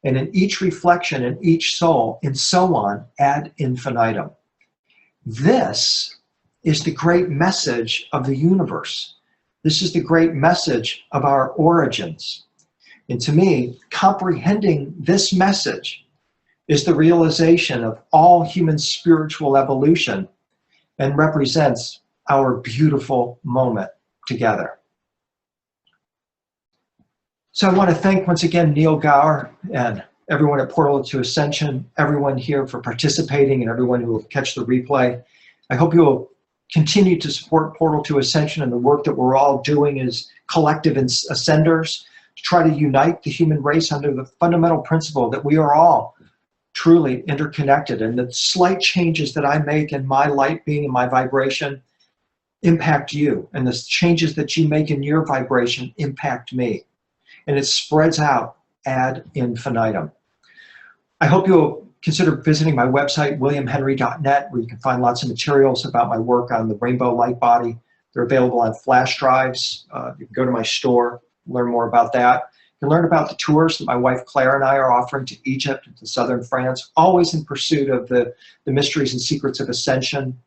Speaker 1: and in each reflection in each soul, and so on ad infinitum. This is the great message of the universe. This is the great message of our origins. And to me, comprehending this message is the realization of all human spiritual evolution and represents our beautiful moment together. So I want to thank once again Neil Gower and everyone at Portal to Ascension, everyone here for participating, and everyone who will catch the replay. I hope you will continue to support Portal to Ascension and the work that we're all doing as collective ascenders to try to unite the human race under the fundamental principle that we are all truly interconnected, and the slight changes that I make in my light being and my vibration impact you, and the changes that you make in your vibration impact me, and it spreads out ad infinitum. I hope you'll consider visiting my website, williamhenry.net, where you can find lots of materials about my work on the Rainbow Lightbody. They're available on flash drives. You can go to my store, learn more about that. You can learn about the tours that my wife Claire and I are offering to Egypt and to southern France, always in pursuit of the mysteries and secrets of Ascension.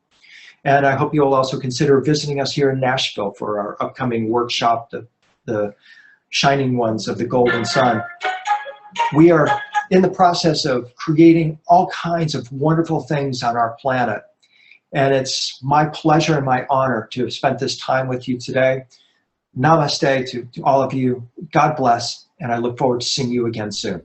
Speaker 1: And I hope you'll also consider visiting us here in Nashville for our upcoming workshop, the Shining Ones of the Golden Sun. We are in the process of creating all kinds of wonderful things on our planet. And it's my pleasure and my honor to have spent this time with you today. Namaste to all of you. God bless, and I look forward to seeing you again soon.